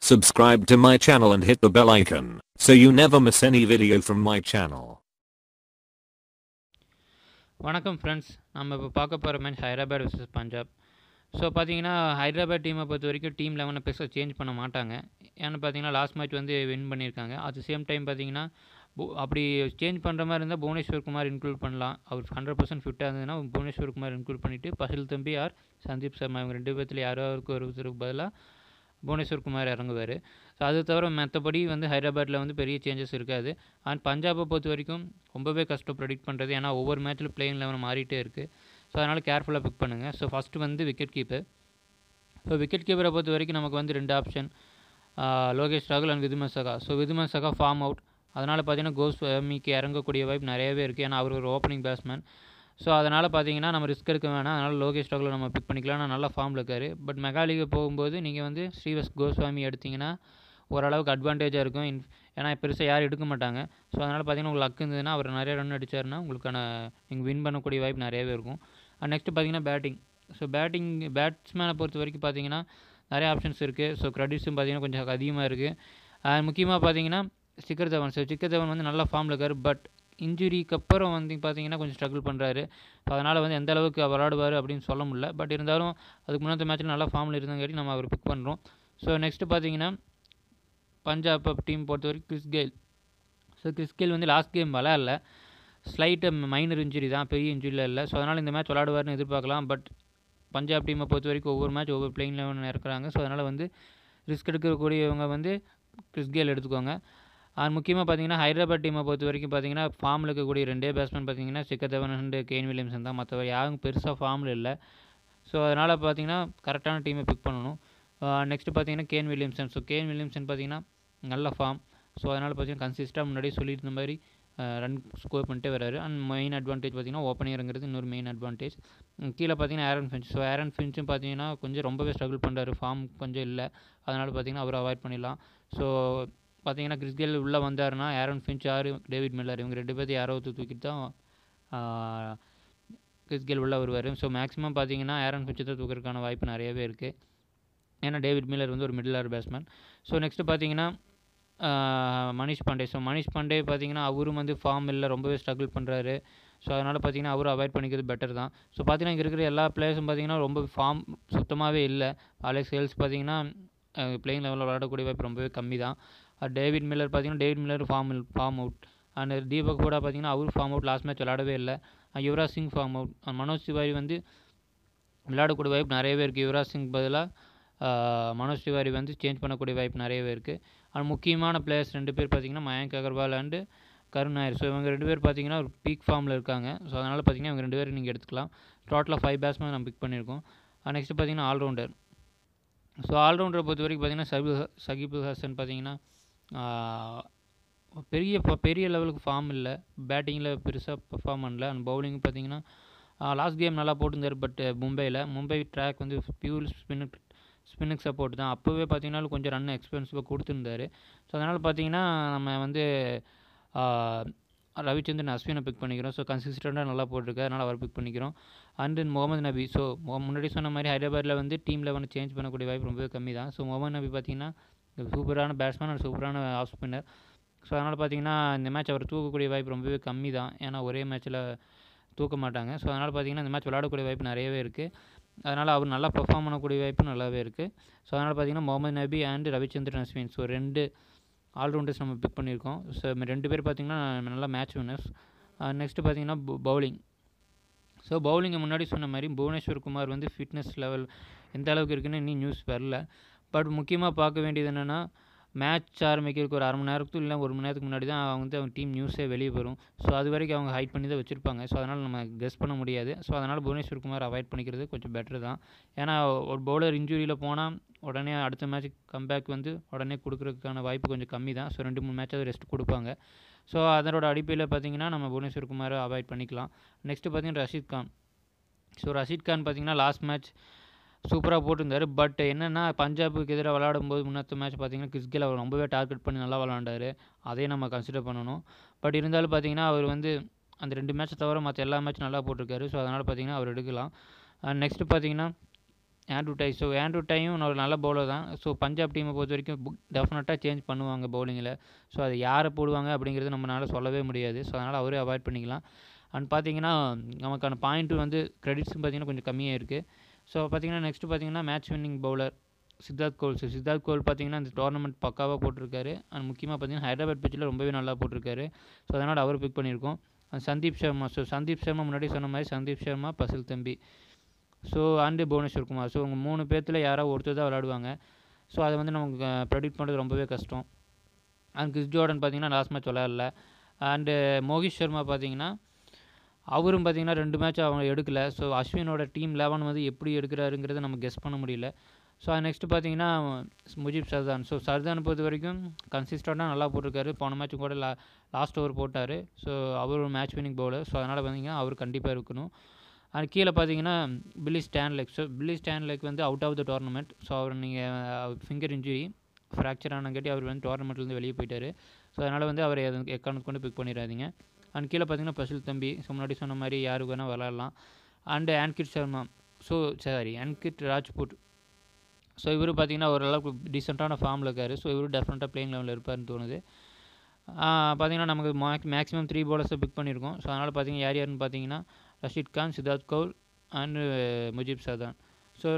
Subscribe to my channel and hit the bell icon so you never miss any video from my channel. வணக்கம் friends, நம்ம இப்போ பார்க்க போகிற match Hyderabad vs Punjab. So பார்த்தீங்கன்னா ஹைதராபாத் டீமை பொறுத்த வரைக்கும் டீம் 11 பெருசாக சேஞ்ச் பண்ண மாட்டாங்க. ஏன்னு பார்த்தீங்கன்னா லாஸ்ட் மேட்ச் வந்து வின் பண்ணியிருக்காங்க. அட் த சேம் டைம் பார்த்தீங்கன்னா அப்படி சேஞ்ச் பண்ணுற மாதிரி இருந்தால் புவனேஸ்வர் குமார் இன்க்ளூட் பண்ணலாம். அவர் 100% ஃபிட்டாக இருந்ததுன்னா புவனேஸ்வர் குமார் இன்க்ளூட் பண்ணிவிட்டு பசில் தம்பி ஆர் சந்தீப் சர்மா இவங்க ரெண்டு பேர்த்தில் யாராருக்கு ஒருத்தருக்கு பதிலாக புவனேஸ்வர் குமார் இறங்குவார். ஸோ அது தவிர மற்றபடி வந்து ஹைதராபாத்தில் வந்து பெரிய சேஞ்சஸ் இருக்காது. அண்ட் பஞ்சாபை பொறுத்த வரைக்கும் ரொம்பவே கஷ்டம் ப்ரெடிக்ட் பண்ணுறது. ஏன்னா ஒவ்வொரு மேட்ச்சில் பிளேயிங் லெவன் மாறிட்டே இருக்குது. ஸோ அதனால் கேர்ஃபுல்லாக பிக் பண்ணுங்கள். ஸோ ஃபஸ்ட்டு வந்து விக்கெட் கீப்பர். ஸோ விக்கெட் கீப்பரை பொறுத்த வரைக்கும் நமக்கு வந்து ரெண்டு ஆப்ஷன், லோகேஷ் ராகுல் அண்ட் விதுமன் சகா. ஸோ விதுமன் சகா ஃபார்ம் அவுட், அதனால் பார்த்தீங்கன்னா கோஸ்வாமிக்கு இறங்கக்கூடிய வாய்ப்பு நிறையவே இருக்குது. ஏன்னா அவர் ஒரு ஓப்பனிங் பேட்ஸ்மேன். ஸோ அதனால் பார்த்தீங்கன்னா நம்ம ரிஸ்க் எடுக்க வேணாம். அதனால் லோகேஷ் ராகுலை நம்ம பிக் பண்ணிக்கலாம். நான் நல்லா ஃபார்மில் இருக்கார். பட் மெகாலிக்கு போகும்போது நீங்கள் வந்து ஸ்ரீவஸ் கோஸ்வாமி எடுத்திங்கன்னா ஓரளவுக்கு அட்வான்டேஜாக இருக்கும். ஏன்னா பெருசாக யாரும் எடுக்க மாட்டாங்க. ஸோ அதனால் பார்த்தீங்கன்னா உங்களுக்கு லக் இருந்ததுன்னா அவர் நிறைய ரன் அடித்தாருன்னா உங்களுக்கான நீங்கள் வின் பண்ணக்கூடிய வாய்ப்பு நிறையவே இருக்கும். நெக்ஸ்ட்டு பார்த்தீங்கன்னா பேட்டிங். ஸோ பேட்ஸ்மேனை பொறுத்த வரைக்கும் பார்த்தீங்கன்னா நிறைய ஆப்ஷன்ஸ் இருக்குது. ஸோ கிரெடிட்ஸும் பார்த்தீங்கன்னா கொஞ்சம் அதிகமாக இருக்குது. முக்கியமாக பார்த்தீங்கன்னா சிக்கர் தவன். ஸோ சிக்கர் தவன் வந்து நல்ல ஃபார்மில் இருக்கார். பட் இன்ஜுரிக்கு அப்புறம் வந்து பார்த்தீங்கன்னா கொஞ்சம் ஸ்ட்ரகிள் பண்ணுறாரு. ஸோ அதனால் வந்து எந்த அளவுக்கு விளாடுவார் அப்படின்னு சொல்ல முடியல. பட் இருந்தாலும் அதுக்கு முன்னாடி மேட்ச்சில் நல்லா ஃபார்மில் இருந்தங்காட்டி நம்ம அவர் பிக் பண்ணுறோம். ஸோ நெக்ஸ்ட்டு பார்த்தீங்கன்னா பஞ்சாப் டீம் பொறுத்த வரைக்கும் Chris Gayle. So Chris Gayle வந்து லாஸ்ட் கேம் விளையாடல, ஸ்லைட்டு மைனர் இன்ஜுரி தான், பெரிய இன்ஜுரியில் இல்லை. ஸோ அதனால் இந்த மேட்ச் விளாடுவார்னு எதிர்பார்க்கலாம். பட் பஞ்சாப் டீமை பொறுத்த வரைக்கும் ஒவ்வொரு மேட்ச் ஒவ்வொரு பிளேயிங் லெவன் இறக்குறாங்க. ஸோ அதனால் வந்து ரிஸ்க் எடுக்கக்கூடியவங்க வந்து கிறிஸ் கெயில் எடுத்துக்கோங்க. முக்கியமாக பார்த்தீங்கன்னா ஹைதராபாத் டீமை பொறுத்த வரைக்கும் பார்த்தீங்கன்னா ஃபார்மில் இருக்கக்கூடிய ரெண்டே பேட்ஸ்மேன் பார்த்தீங்கன்னா சிக்கர் தவன் அண்ட் கேன் வில்லியம்சன் தான். மற்றவர் யாரும் பெருசாக ஃபார்மில் இல்லை. ஸோ அதனால் பார்த்தீங்கன்னா கரெக்டான டீமை பிக் பண்ணணும். நெக்ஸ்ட்டு பார்த்தீங்கன்னா Kane Williamson. So Kane Williamson பார்த்தீங்கன்னா நல்ல ஃபார்ம். ஸோ அதனால் பார்த்தீங்கன்னா கன்சிஸ்டாக முன்னாடியே சொல்லியிருந்த மாதிரி ரன் ஸ்கோர் பண்ணிட்டே வராரு. அண்ட் மெயின் அட்வான்டேஜ் பார்த்தீங்கன்னா ஓப்பனிங்கிறது இன்னொரு மெயின் அட்வான்டேஜ். கீழே பார்த்தீங்கன்னா ஆரன் ஃபின்ச். ஸோ ஆரன் ஃபின்ச்சும் பார்த்தீங்கன்னா கொஞ்சம் ரொம்பவே ஸ்ட்ரகிள் பண்ணுறாரு, ஃபார்ம் கொஞ்சம் இல்லை. அதனால் பார்த்தீங்கன்னா அவரை அவாய்ட் பண்ணிடலாம். ஸோ பார்த்தீங்கன்னா கிறிஸ் கெயில் உள்ளே வந்தாருன்னா Aaron Finch or David Miller இவங்க ரெண்டு பேர்த்து யாரோ தூக்கிட்டு தான் கிறிஸ் கெயில் உள்ளே வருவார். ஸோ மேக்ஸிமம் பார்த்தீங்கன்னா ஆரன் ஃபின்ச் தான் தூக்கிறதுக்கான வாய்ப்பு நிறையவே இருக்குது. ஏன்னா டேவிட் மில்லர் வந்து ஒரு middle order batsman. So next பார்த்தீங்கன்னா மனிஷ் பாண்டே. ஸோ மனிஷ் பாண்டே பார்த்தீங்கன்னா அவரும் வந்து ஃபார்ம் இல்லை, ரொம்பவே ஸ்ட்ரகிள் பண்ணுறாரு. ஸோ அதனால் பார்த்தீங்கன்னா அவரும் அவாய்ட் பண்ணிக்கிறது பெட்டர் தான். ஸோ பார்த்தீங்கன்னா இங்கே இருக்கிற எல்லா பிளேயர்ஸும் பார்த்தீங்கன்னா ரொம்ப ஃபார்ம் சுத்தமாகவே இல்லை. அலெக்ஸ் ஹேல்ஸ் பார்த்தீங்கன்னா பிளேயிங் லெவலில் விளையாடக்கூடிய வாய்ப்பு ரொம்பவே கம்மி தான். டேவிட் மில்லர் பார்த்தீங்கன்னா David Miller form out. And Deepak கூட பார்த்தீங்கன்னா அவரும் ஃபார்ம் அவுட், லாஸ்ட் மேட்ச் விளையாடவே இல்லை. Yuvraj Singh form out. மனோஜ் திவாரி வந்து விளையாடக்கூடிய வாய்ப்பு நிறையவே இருக்குது. யுவராஜ் சிங் பதிலாக மனோஜ் திவாரி வந்து சேஞ்ச் பண்ணக்கூடிய வாய்ப்பு நிறையவே இருக்குது. அண்ட் முக்கியமான பிளேயர்ஸ் ரெண்டு பேர் பார்த்தீங்கன்னா Mayank Agarwal and Karun Nair. So இவங்க ரெண்டு பேர் பார்த்தீங்கன்னா ஒரு பீக் ஃபார்மில் இருக்காங்க. ஸோ அதனால் பார்த்தீங்கன்னா இவங்க ரெண்டு பேரும் நீங்கள் எடுத்துக்கலாம். டோட்டலாக 5 பேட்ஸ்மேன் நம்ம பிக் பண்ணியிருக்கோம். நெக்ஸ்ட்டு பார்த்தீங்கன்னா ஆல்ரவுண்டர். ஸோ ஆல்ரவுண்டரை பொறுத்த வரைக்கும் பார்த்தீங்கன்னா சகிபுல் ஹசன் பார்த்தீங்கன்னா பெரிய லெவலுக்கு ஃபார்ம் இல்லை, பேட்டிங்கில் பெருசாக பர்ஃபார்ம் பண்ணல. அண்ட் பவுலிங் பார்த்தீங்கன்னா லாஸ்ட் கேம் நல்லா போட்டிருந்தார். பட் மும்பை ட்ராக் வந்து பியூர் ஸ்பின்னுக்கு சப்போர்ட் தான். அப்போவே பார்த்தீங்கன்னா கொஞ்சம் ரன் எக்ஸ்பென்சிவாக கொடுத்துருந்தாரு. ஸோ அதனால் பார்த்தீங்கன்னா நம்ம வந்து ரவிச்சந்திரன் அஸ்வினை பிக் பண்ணிக்கிறோம். ஸோ கன்சிஸ்டண்ட்டாக நல்லா போட்டிருக்காரு, அதனால் அவர் பிக் பண்ணிக்கிறோம். அண்ட் தென் முகமது நபி. ஸோ முன்னாடி சொன்ன மாதிரி ஹைதராபாத்தில் வந்து டீம் 11 சேஞ்ச் பண்ணக்கூடிய வாய்ப்பு ரொம்பவே கம்மி தான். ஸோ முகமது நபி பார்த்தீங்கன்னா சூப்பரான பேட்ஸ்மேன் அண்ட் சூப்பரான ஆஃப் ஸ்பின்னர். ஸோ அதனால் பார்த்தீங்கன்னா இந்த மேட்ச் அவர் தூக்கக்கூடிய வாய்ப்பு ரொம்பவே கம்மி தான். ஏன்னா ஒரே மேட்ச்சில் தூக்க மாட்டாங்க. ஸோ அதனால் பார்த்தீங்கன்னா இந்த மேட்ச் விளையாடக்கூடிய வாய்ப்பு நிறையவே இருக்குது. அதனால் அவர் நல்லா பெர்ஃபார்ம் பண்ணக்கூடிய வாய்ப்பு நல்லாவே இருக்குது. ஸோ அதனால் பார்த்தீங்கன்னா முகமது நபி and Ravichandran Ashwin. So 2 all-rounders நம்ம பிக் பண்ணியிருக்கோம். ஸோ 2 பேர் பார்த்திங்கன்னா நல்லா மேட்ச் வின்னர்ஸ். நெக்ஸ்ட்டு பார்த்தீங்கன்னா பவுலிங். ஸோ பவுலிங்கை முன்னாடி சொன்ன மாதிரி புவனேஸ்வர் குமார் வந்து ஃபிட்னஸ் லெவல் எந்த அளவுக்கு இருக்குன்னு இன்னும் நியூஸ் வரல. பட் முக்கியமாக பார்க்க வேண்டியது என்னென்னா மேட்ச் ஆரம்பிக்கிறதுக்கு ஒரு 1/2 மணி நேரத்துக்கு இல்லை 1 மணி நேரத்துக்கு முன்னாடி தான் அவங்க டீம் நியூஸே வெளியே வரும். ஸோ அது வரைக்கும் அவங்க ஹைட் பண்ணி தான் வச்சுருப்பாங்க. ஸோ அதனால் நம்ம கெஸ் பண்ண முடியாது. ஸோ அதனால் புவனேஸ்வர் குமார் அவாய்ட் பண்ணிக்கிறது கொஞ்சம் பெட்டர் தான். ஏன்னா ஒரு பவுலர் இன்ஜுரியில் போனால் உடனே அடுத்த மேட்ச் கம்பேக் வந்து உடனே கொடுக்குறதுக்கான வாய்ப்பு கொஞ்சம் கம்மி தான். ஸோ 2-3 மேட்சாவது ரெஸ்ட் கொடுப்பாங்க. ஸோ அதனோட அடிப்படையில் பார்த்தீங்கன்னா நம்ம புவனேஸ்வர் குமாரை அவாய்ட் பண்ணிக்கலாம். நெக்ஸ்ட்டு பார்த்தீங்கன்னா ரஷீத் கான். ஸோ ரஷீத் கான் பார்த்தீங்கன்னா லாஸ்ட் மேட்ச் சூப்பராக போட்டிருந்தார். பட் என்னென்னா பஞ்சாபுக்கு எதிராக விளையாடும்போது முன்னத்த மேட்ச் பார்த்தீங்கன்னா கிறிஸ் கெயில் அவர் ரொம்பவே டார்கெட் பண்ணி நல்லா விளாண்டார். அதையும் நம்ம கன்சிடர் பண்ணணும். பட் இருந்தாலும் பார்த்தீங்கன்னா அவர் வந்து அந்த 2 மேட்ச்சை தவிர மற்ற எல்லா மேட்சும் நல்லா போட்டிருக்காரு. ஸோ அதனால் பார்த்தீங்கன்னா அவர் எடுக்கலாம். நெக்ஸ்ட்டு பார்த்தீங்கன்னா ஆண்ட்ரூ டை. ஸோ ஆண்ட்ரூ டையும் ஒரு நல்ல பவுலர் தான். ஸோ பஞ்சாப் டீமை பொறுத்த வரைக்கும் டெஃபினட்டாக சேஞ்ச் பண்ணுவாங்க பவுலிங்கில். ஸோ அது யாரை போடுவாங்க அப்படிங்கிறது நம்மளால் சொல்லவே முடியாது. ஸோ அதனால் அவரே அவாய்ட் பண்ணிக்கலாம். அண்ட் பார்த்தீங்கன்னா நமக்கான பாயிண்ட்டு வந்து கிரெடிட்ஸும் பார்த்தீங்கன்னா கொஞ்சம் கம்மியாக இருக்குது. ஸோ பார்த்தீங்கன்னா நெக்ஸ்ட்டு பார்த்தீங்கன்னா மேட்ச் வின்னிங் பவுலர் சித்தார்த் கோல். ஸோ சித்தார்த் கோல் பார்த்தீங்கன்னா இந்த டோர்னமெண்ட் பக்காவாக போட்டிருக்காரு. அண்ட் முக்கியமாக பார்த்தீங்கன்னா ஹைதராபாத் பிச்சில் ரொம்பவே நல்லா போட்டிருக்காரு. ஸோ அதனால் அவர் பிக் பண்ணியிருக்கோம். அண்ட் சந்தீப் சர்மா. ஸோ சந்தீப் சர்மா முன்னாடி சொன்ன மாதிரி Sandeep Sharma, Basil Thampi, so and Bhuvneshwar Kumar. So உங்கள் 3 பேர்த்தில் யாராவது ஒருத்தர் தான் விளையாடுவாங்க. ஸோ அதை வந்து நமக்கு ப்ரெடிக்ட் பண்ணுறது ரொம்பவே கஷ்டம். அண்ட் கிறிஸ் ஜோர்டன் பார்த்தீங்கன்னா லாஸ்ட் மேட்ச் விளையாடல. அண்டு மோகித் சர்மா பார்த்தீங்கன்னா அவரும் பார்த்தீங்கன்னா 2 மேட்ச் அவங்க எடுக்கல. ஸோ அஸ்வினோட டீம் 11 வந்து எப்படி எடுக்கிறாருங்கிறத நம்ம கெஸ் பண்ண முடியல. ஸோ அது நெக்ஸ்ட்டு பார்த்தீங்கன்னா முஜீப் சர்தான். ஸோ சர்தானை பொறுத்த வரைக்கும் கன்சிஸ்டண்ட்டாக நல்லா போட்டிருக்காரு. போன மேட்ச் கூட லாஸ்ட் ஓவர் போட்டார். ஸோ அவர் ஒரு மேட்ச் வின்னிங் பவுலர். ஸோ அதனால் பார்த்தீங்கன்னா அவர் கண்டிப்பாக இருக்கணும். அது கீழே பார்த்தீங்கன்னா Billy Stanlake. So Billy Stanlake வந்து out of the tournament. So அவர் நீங்கள் ஃபிங்கர் இன்ஜுரி ஃப்ராக்சர் ஆனங்காட்டி அவர் வந்து டோர்னமெண்ட்லேருந்து வெளியே போயிட்டார். ஸோ அதனால் வந்து அவர் எக்காரணத்து கொண்டு பிக் பண்ணிடாதீங்க. அண்ட் கீழே பார்த்தீங்கன்னா பசில் தம்பி. ஸோ முன்னாடி சொன்ன மாதிரி யாருக்கு வேணால் விளாட்லாம். And ஆன்கிட் Sharma. So ஆன்கிட் Rajput. So இவர் பார்த்தீங்கன்னா ஓரளவுக்கு டீசெண்டான ஃபார்மில் இருக்கார். ஸோ இவர் டெஃபினட்டாக பிளேயிங் லெவலில் இருப்பார்னு தோணுது. பார்த்தீங்கன்னா நமக்கு மேக்ஸிமம் 3 பவுலர்ஸை பிக் பண்ணியிருக்கோம். ஸோ அதனால் பார்த்தீங்கன்னா யாருன்னு பார்த்தீங்கன்னா ரஷீத் கான், சித்தார்த் கவுல் அண்டு முஜீப் சர்தான். ஸோ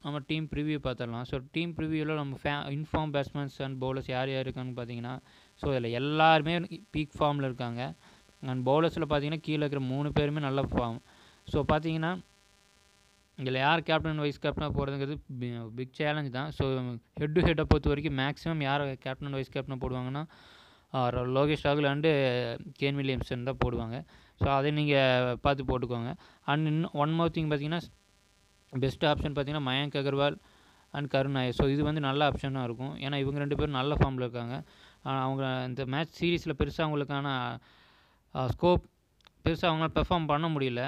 நம்ம டீம் ப்ரிவியூ பார்த்துடலாம். ஸோ டீம் ப்ரிவியூவில் நம்ம இன்ஃபார்ம் பேட்ஸ்மேன்ஸ் அண்ட் பவுலர்ஸ் யார் இருக்காங்கன்னு பார்த்தீங்கன்னா ஸோ இதில் எல்லாருமே பீக் ஃபார்மில் இருக்காங்க. அண்ட் பவுலர்ஸில் பார்த்தீங்கன்னா கீழே இருக்கிற 3 பேருமே நல்ல ஃபார்ம். ஸோ பார்த்தீங்கன்னா இதில் யார் கேப்டன் வைஸ் கேப்டனாக போகிறதுங்கிறது பிக் சேலஞ்ச் தான். ஸோ ஹெட் டு ஹெட்டை பொறுத்த வரைக்கும் மேக்ஸிமம் யார் கேப்டன் வைஸ் கேப்டனாக போடுவாங்கன்னா லோகேஷ் ராகுல் அண்டு கேன் வில்லியம்சன் தான் போடுவாங்க. ஸோ அதை நீங்கள் பார்த்து போட்டுக்கோங்க. அண்ட் இன்னும் ஒன் மோர் திங் பார்த்தீங்கன்னா பெஸ்ட் ஆப்ஷன் பார்த்தீங்கன்னா Mayank Agarwal and Karun Nair. So இது வந்து நல்ல ஆப்ஷனாக இருக்கும். ஏன்னா இவங்க 2 பேரும் நல்ல ஃபார்மில் இருக்காங்க. அவங்க இந்த மேட்ச் சீரீஸில் பெருசாக அவங்களுக்கான ஸ்கோப் பெருசாக அவங்களால பெர்ஃபார்ம் பண்ண முடியல.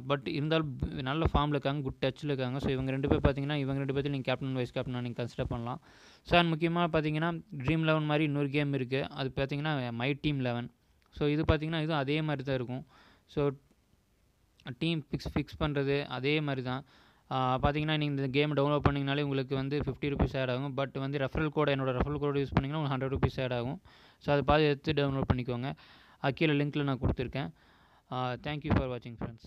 பட் இருந்தாலும் நல்ல ஃபார்மில் இருக்காங்க, குட் டச்சில் இருக்காங்க. ஸோ இவங்க 2 பேர் பார்த்தீங்கன்னா இவங்க 2 பேர்த்தில் நீங்கள் கேப்டன் வைஸ் கேப்டனாக நீங்கள் கன்சிடர் பண்ணலாம். ஸோ அண்ட் முக்கியமாக பார்த்தீங்கன்னா ட்ரீம் 11 மாதிரி இன்னொரு கேம் இருக்குது. அது பார்த்தீங்கன்னா மை டீம் 11. ஸோ இது பார்த்தீங்கன்னா இதுவும் அதே மாதிரி தான் இருக்கும். ஸோ டீம் ஃபிக்ஸ் பண்ணுறது அதே மாதிரி தான். பார்த்தீங்கன்னா நீங்கள் இந்த கேம் டவுன்லோட் பண்ணிங்கனாலே உங்களுக்கு வந்து ₹50 ஆட் ஆகும். பட் வந்து ரெஃபரல் கோட் என்னோடய ரெஃபரல் கோட் யூஸ் பண்ணிங்கன்னா உங்களுக்கு ₹100 ஆட் ஆகும். ஸோ அதை பார்த்து எடுத்து டவுன்லோட் பண்ணிக்கோங்க. கீழே லிங்க்கில் நான் கொடுத்துருக்கேன். Thank you for watching, friends.